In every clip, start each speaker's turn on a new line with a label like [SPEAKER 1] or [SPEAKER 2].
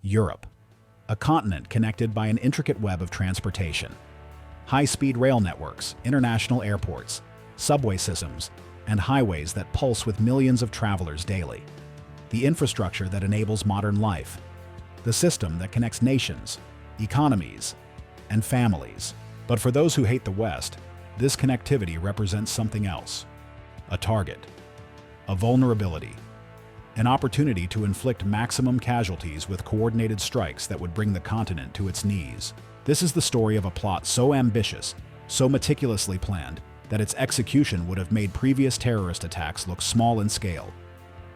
[SPEAKER 1] Europe, a continent connected by an intricate web of transportation. High-speed rail networks, international airports, subway systems, and highways that pulse with millions of travelers daily. The infrastructure that enables modern life. The system that connects nations, economies, and families. But for those who hate the West, this connectivity represents something else. A target. A vulnerability. An opportunity to inflict maximum casualties with coordinated strikes that would bring the continent to its knees. This is the story of a plot so ambitious, so meticulously planned, that its execution would have made previous terrorist attacks look small in scale.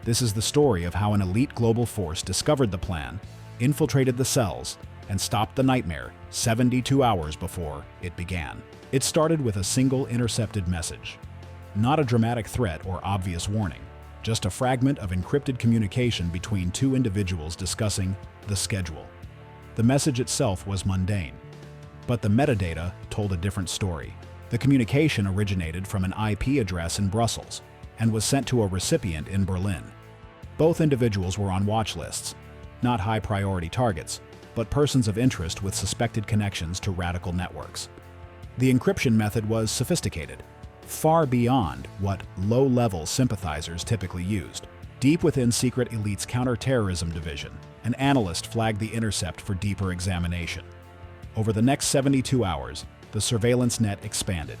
[SPEAKER 1] This is the story of how an elite global force discovered the plan, infiltrated the cells, and stopped the nightmare 72 hours before it began. It started with a single intercepted message. Not a dramatic threat or obvious warning, just a fragment of encrypted communication between two individuals discussing the schedule. The message itself was mundane, but the metadata told a different story. The communication originated from an IP address in Brussels and was sent to a recipient in Berlin. Both individuals were on watch lists, not high-priority targets, but persons of interest with suspected connections to radical networks. The encryption method was sophisticated, far beyond what low-level sympathizers typically used. Deep within Secret Elite's counter-terrorism division, an analyst flagged the intercept for deeper examination. Over the next 72 hours, the surveillance net expanded.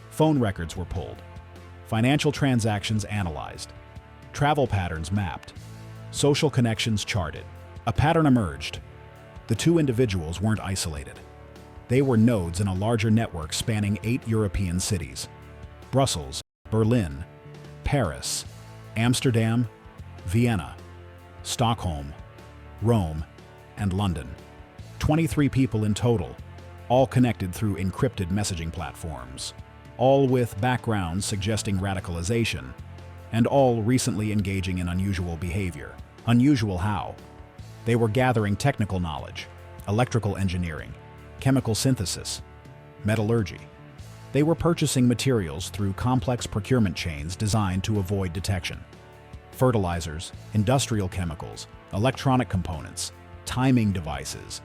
[SPEAKER 1] Phone records were pulled, financial transactions analyzed, travel patterns mapped, social connections charted. A pattern emerged. The two individuals weren't isolated. They were nodes in a larger network spanning 8 European cities: Brussels, Berlin, Paris, Amsterdam, Vienna, Stockholm, Rome, and London. 23 people in total, all connected through encrypted messaging platforms, all with backgrounds suggesting radicalization, and all recently engaging in unusual behavior. Unusual how? They were gathering technical knowledge, electrical engineering, chemical synthesis, metallurgy. They were purchasing materials through complex procurement chains designed to avoid detection. Fertilizers, industrial chemicals, electronic components, timing devices.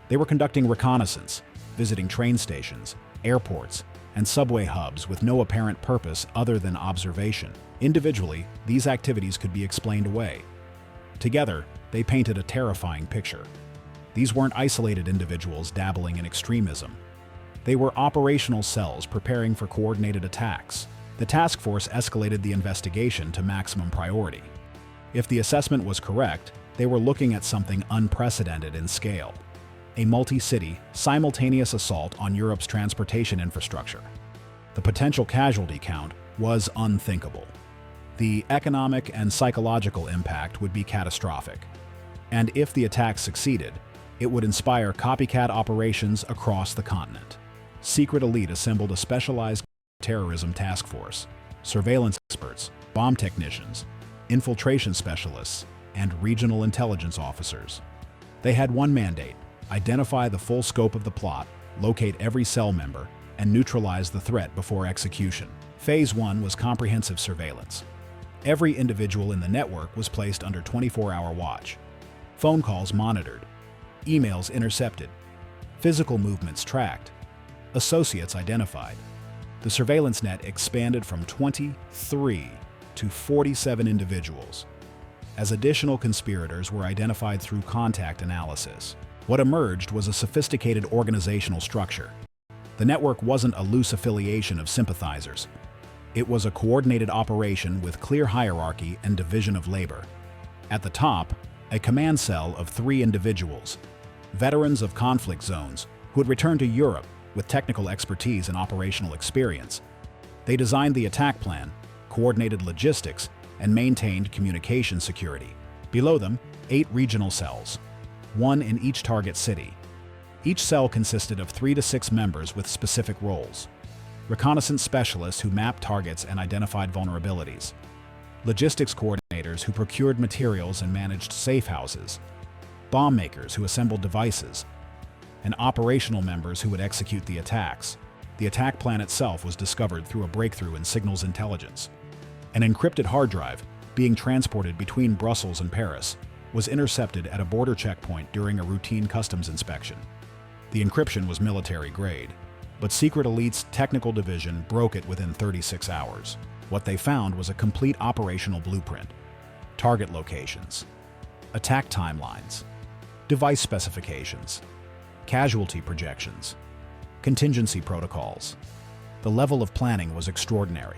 [SPEAKER 1] They were conducting reconnaissance, visiting train stations, airports, and subway hubs with no apparent purpose other than observation. Individually, these activities could be explained away. Together, they painted a terrifying picture. These weren't isolated individuals dabbling in extremism. They were operational cells preparing for coordinated attacks. The task force escalated the investigation to maximum priority. If the assessment was correct, they were looking at something unprecedented in scale. A multi-city, simultaneous assault on Europe's transportation infrastructure. The potential casualty count was unthinkable. The economic and psychological impact would be catastrophic. And if the attack succeeded, it would inspire copycat operations across the continent. Secret Elite assembled a specialized terrorism task force, surveillance experts, bomb technicians, infiltration specialists, and regional intelligence officers. They had one mandate: identify the full scope of the plot, locate every cell member, and neutralize the threat before execution. Phase 1 was comprehensive surveillance. Every individual in the network was placed under 24-hour watch. Phone calls monitored, emails intercepted, physical movements tracked, associates identified. The surveillance net expanded from 23 to 47 individuals, as additional conspirators were identified through contact analysis. What emerged was a sophisticated organizational structure. The network wasn't a loose affiliation of sympathizers. It was a coordinated operation with clear hierarchy and division of labor. At the top, a command cell of 3 individuals, veterans of conflict zones who had returned to Europe with technical expertise and operational experience. They designed the attack plan, coordinated logistics, and maintained communication security. Below them, 8 regional cells, 1 in each target city. Each cell consisted of 3 to 6 members with specific roles: reconnaissance specialists who mapped targets and identified vulnerabilities, logistics coordinators who procured materials and managed safe houses, bomb makers who assembled devices, and operational members who would execute the attacks. The attack plan itself was discovered through a breakthrough in signals intelligence. An encrypted hard drive, being transported between Brussels and Paris, was intercepted at a border checkpoint during a routine customs inspection. The encryption was military grade, but Secret Elite's technical division broke it within 36 hours. What they found was a complete operational blueprint, target locations, attack timelines, device specifications, casualty projections, contingency protocols. The level of planning was extraordinary.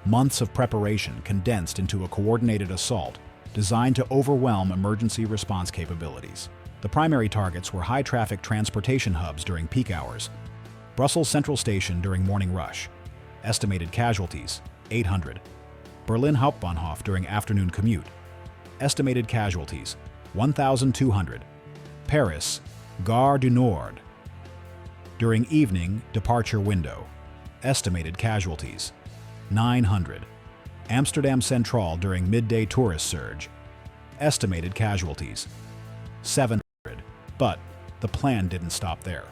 [SPEAKER 1] Months of preparation condensed into a coordinated assault designed to overwhelm emergency response capabilities. The primary targets were high-traffic transportation hubs during peak hours, Brussels Central Station during morning rush, estimated casualties, 800, Berlin Hauptbahnhof during afternoon commute, estimated casualties, 1,200, Paris, Gare du Nord, during evening departure window, estimated casualties, 900, Amsterdam Central during midday tourist surge, estimated casualties, 700. But the plan didn't stop there.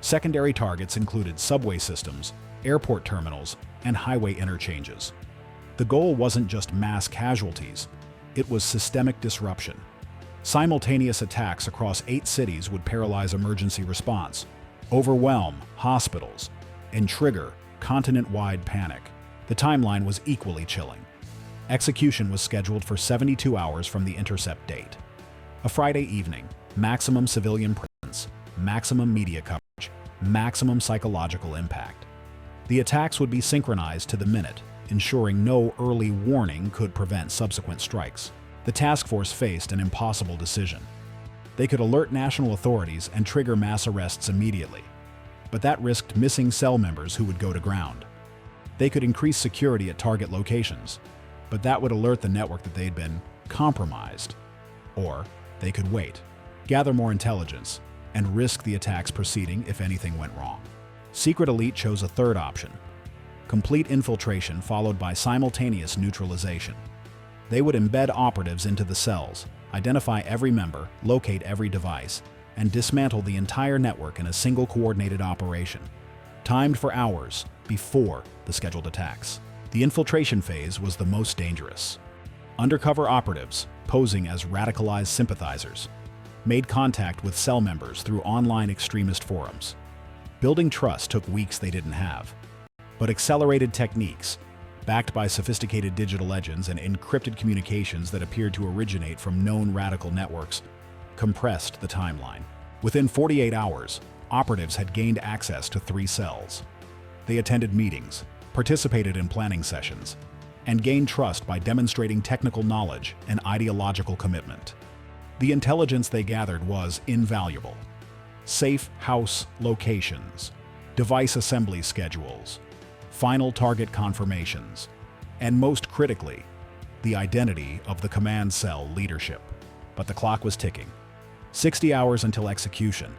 [SPEAKER 1] Secondary targets included subway systems, airport terminals, and highway interchanges. The goal wasn't just mass casualties, it was systemic disruption. Simultaneous attacks across 8 cities would paralyze emergency response, overwhelm hospitals, and trigger continent-wide panic. The timeline was equally chilling. Execution was scheduled for 72 hours from the intercept date. A Friday evening, maximum civilian presence, maximum media coverage, maximum psychological impact. The attacks would be synchronized to the minute, ensuring no early warning could prevent subsequent strikes. The task force faced an impossible decision. They could alert national authorities and trigger mass arrests immediately, but that risked missing cell members who would go to ground. They could increase security at target locations, but that would alert the network that they'd been compromised. Or they could wait, gather more intelligence, and risk the attacks proceeding if anything went wrong. Secret Elite chose a third option: complete infiltration followed by simultaneous neutralization. They would embed operatives into the cells, identify every member, locate every device, and dismantle the entire network in a single coordinated operation, timed for hours before the scheduled attacks. The infiltration phase was the most dangerous. Undercover operatives, posing as radicalized sympathizers, made contact with cell members through online extremist forums. Building trust took weeks they didn't have, but accelerated techniques, backed by sophisticated digital legends and encrypted communications that appeared to originate from known radical networks, compressed the timeline. Within 48 hours, operatives had gained access to 3 cells. They attended meetings, participated in planning sessions, and gained trust by demonstrating technical knowledge and ideological commitment. The intelligence they gathered was invaluable. Safe house locations, device assembly schedules, final target confirmations, and most critically, the identity of the command cell leadership. But the clock was ticking. 60 hours until execution.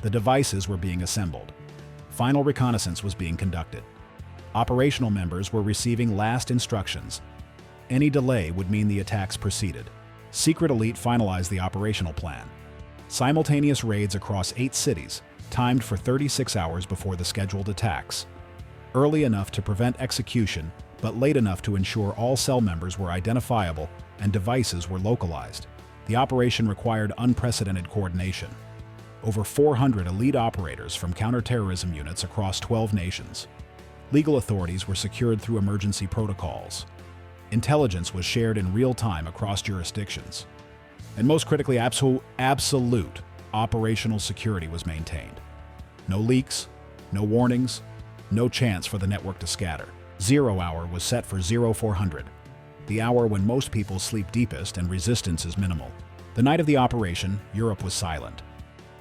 [SPEAKER 1] The devices were being assembled. Final reconnaissance was being conducted. Operational members were receiving last instructions. Any delay would mean the attacks proceeded. Secret Elite finalized the operational plan. Simultaneous raids across 8 cities, timed for 36 hours before the scheduled attacks. Early enough to prevent execution, but late enough to ensure all cell members were identifiable and devices were localized. The operation required unprecedented coordination. Over 400 elite operators from counterterrorism units across 12 nations. Legal authorities were secured through emergency protocols. Intelligence was shared in real time across jurisdictions. And most critically, absolute operational security was maintained. No leaks, no warnings, no chance for the network to scatter. 0 hour was set for 0400, the hour when most people sleep deepest and resistance is minimal. The night of the operation, Europe was silent.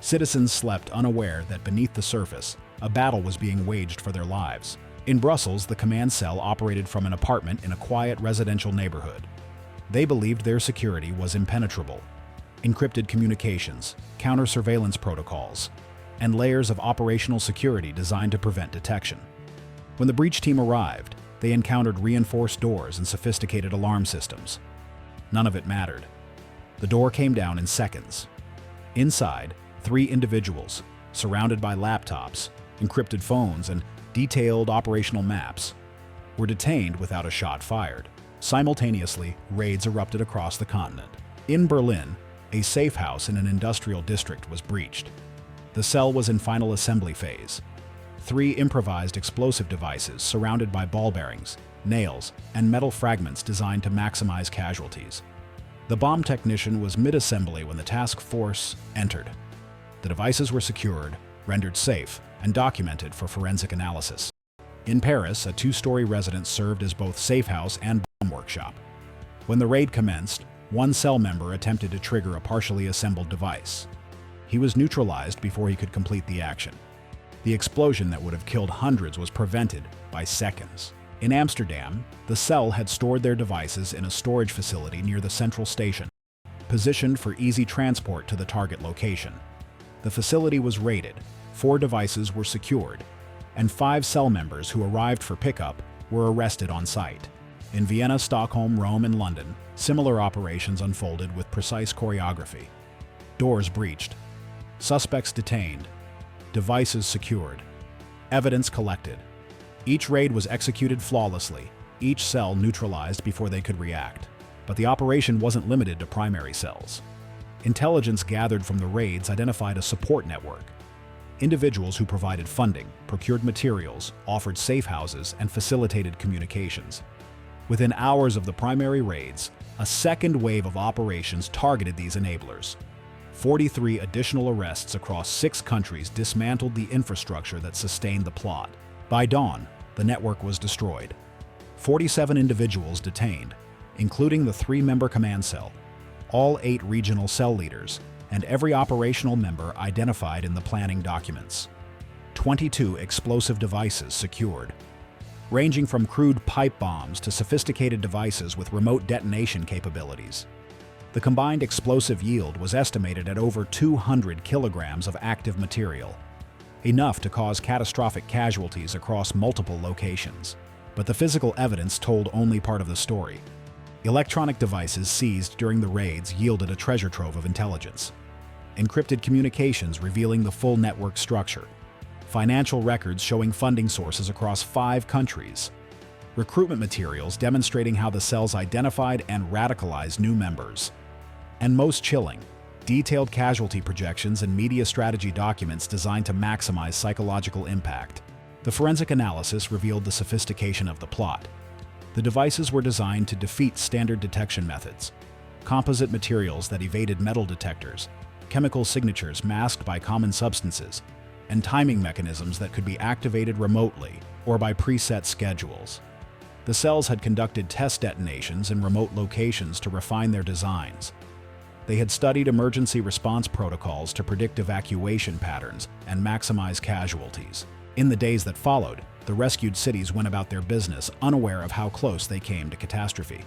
[SPEAKER 1] Citizens slept unaware that beneath the surface, a battle was being waged for their lives. In Brussels, the command cell operated from an apartment in a quiet residential neighborhood. They believed their security was impenetrable. Encrypted communications, counter-surveillance protocols, and layers of operational security designed to prevent detection. When the breach team arrived, they encountered reinforced doors and sophisticated alarm systems. None of it mattered. The door came down in seconds. Inside, 3 individuals, surrounded by laptops, encrypted phones, and detailed operational maps, were detained without a shot fired. Simultaneously, raids erupted across the continent. In Berlin, a safe house in an industrial district was breached. The cell was in final assembly phase. 3 improvised explosive devices surrounded by ball bearings, nails, and metal fragments designed to maximize casualties. The bomb technician was mid-assembly when the task force entered. The devices were secured, rendered safe, and documented for forensic analysis. In Paris, a 2-story residence served as both safe house and bomb workshop. When the raid commenced, one cell member attempted to trigger a partially assembled device. He was neutralized before he could complete the action. The explosion that would have killed hundreds was prevented by seconds. In Amsterdam, the cell had stored their devices in a storage facility near the central station, positioned for easy transport to the target location. The facility was raided, 4 devices were secured, and 5 cell members who arrived for pickup were arrested on site. In Vienna, Stockholm, Rome, and London, similar operations unfolded with precise choreography. Doors breached, suspects detained, devices secured, evidence collected. Each raid was executed flawlessly, each cell neutralized before they could react. But the operation wasn't limited to primary cells. Intelligence gathered from the raids identified a support network. Individuals who provided funding, procured materials, offered safe houses, and facilitated communications. Within hours of the primary raids, a second wave of operations targeted these enablers. 43 additional arrests across 6 countries dismantled the infrastructure that sustained the plot. By dawn, the network was destroyed. 47 individuals detained, including the 3-member command cell, all 8 regional cell leaders, and every operational member identified in the planning documents. 22 explosive devices secured, ranging from crude pipe bombs to sophisticated devices with remote detonation capabilities. The combined explosive yield was estimated at over 200 kilograms of active material, enough to cause catastrophic casualties across multiple locations. But the physical evidence told only part of the story. Electronic devices seized during the raids yielded a treasure trove of intelligence. Encrypted communications revealing the full network structure. Financial records showing funding sources across 5 countries. Recruitment materials demonstrating how the cells identified and radicalized new members. And most chilling, detailed casualty projections and media strategy documents designed to maximize psychological impact. The forensic analysis revealed the sophistication of the plot. The devices were designed to defeat standard detection methods, composite materials that evaded metal detectors, chemical signatures masked by common substances, and timing mechanisms that could be activated remotely or by preset schedules. The cells had conducted test detonations in remote locations to refine their designs. They had studied emergency response protocols to predict evacuation patterns and maximize casualties. In the days that followed, the rescued cities went about their business unaware of how close they came to catastrophe.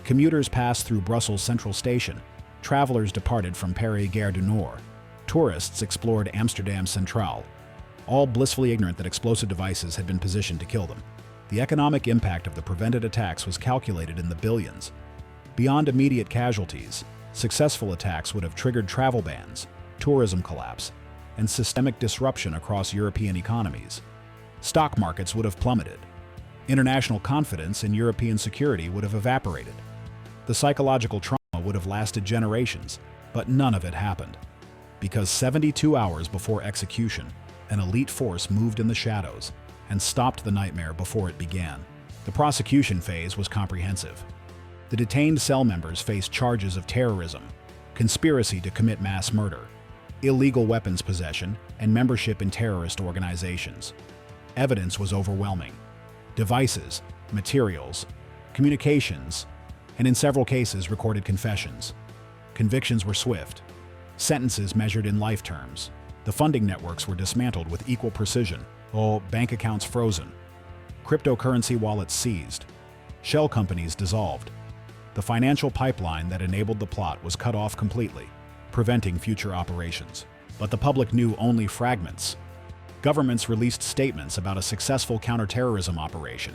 [SPEAKER 1] Commuters passed through Brussels Central Station, travelers departed from Paris Gare du Nord, tourists explored Amsterdam Central, all blissfully ignorant that explosive devices had been positioned to kill them. The economic impact of the prevented attacks was calculated in the billions. Beyond immediate casualties, successful attacks would have triggered travel bans, tourism collapse, and systemic disruption across European economies. Stock markets would have plummeted. International confidence in European security would have evaporated. The psychological trauma would have lasted generations, but none of it happened. Because 72 hours before execution, an elite force moved in the shadows and stopped the nightmare before it began. The prosecution phase was comprehensive. The detained cell members faced charges of terrorism, conspiracy to commit mass murder, illegal weapons possession, and membership in terrorist organizations. Evidence was overwhelming. Devices, materials, communications, and in several cases recorded confessions. Convictions were swift. Sentences measured in life terms. The funding networks were dismantled with equal precision. Bank accounts frozen. Cryptocurrency wallets seized. Shell companies dissolved. The financial pipeline that enabled the plot was cut off completely, preventing future operations. But the public knew only fragments. Governments released statements about a successful counterterrorism operation.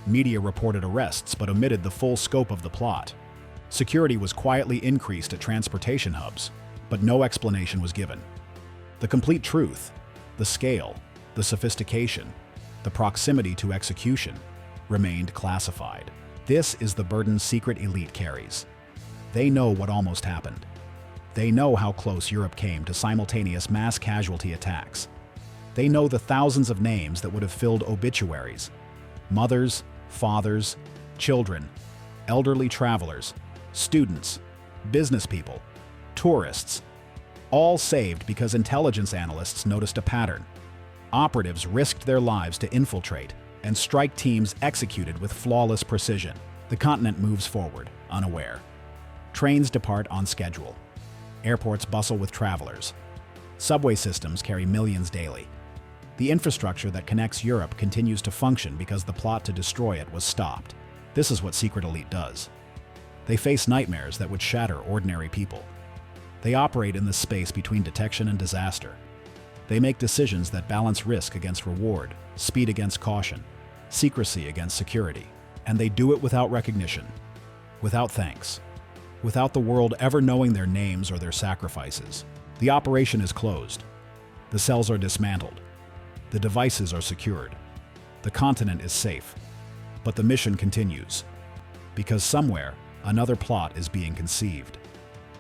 [SPEAKER 1] Media reported arrests but omitted the full scope of the plot. Security was quietly increased at transportation hubs, but no explanation was given. The complete truth, the scale, the sophistication, the proximity to execution, remained classified. This is the burden secret elite carries. They know what almost happened. They know how close Europe came to simultaneous mass casualty attacks. They know the thousands of names that would have filled obituaries. Mothers, fathers, children, elderly travelers, students, business people, tourists, all saved because intelligence analysts noticed a pattern. Operatives risked their lives to infiltrate, and strike teams executed with flawless precision. The continent moves forward, unaware. Trains depart on schedule. Airports bustle with travelers. Subway systems carry millions daily. The infrastructure that connects Europe continues to function because the plot to destroy it was stopped. This is what Secret Elite does. They face nightmares that would shatter ordinary people. They operate in the space between detection and disaster. They make decisions that balance risk against reward, speed against caution, secrecy against security. And they do it without recognition, without thanks, without the world ever knowing their names or their sacrifices. The operation is closed. The cells are dismantled. The devices are secured. The continent is safe. But the mission continues. Because somewhere, another plot is being conceived.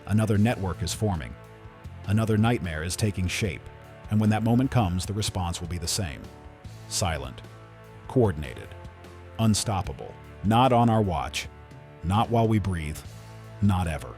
[SPEAKER 1] Another network is forming. Another nightmare is taking shape. And when that moment comes, the response will be the same. Silent. Coordinated. Unstoppable. Not on our watch. Not while we breathe. Not ever.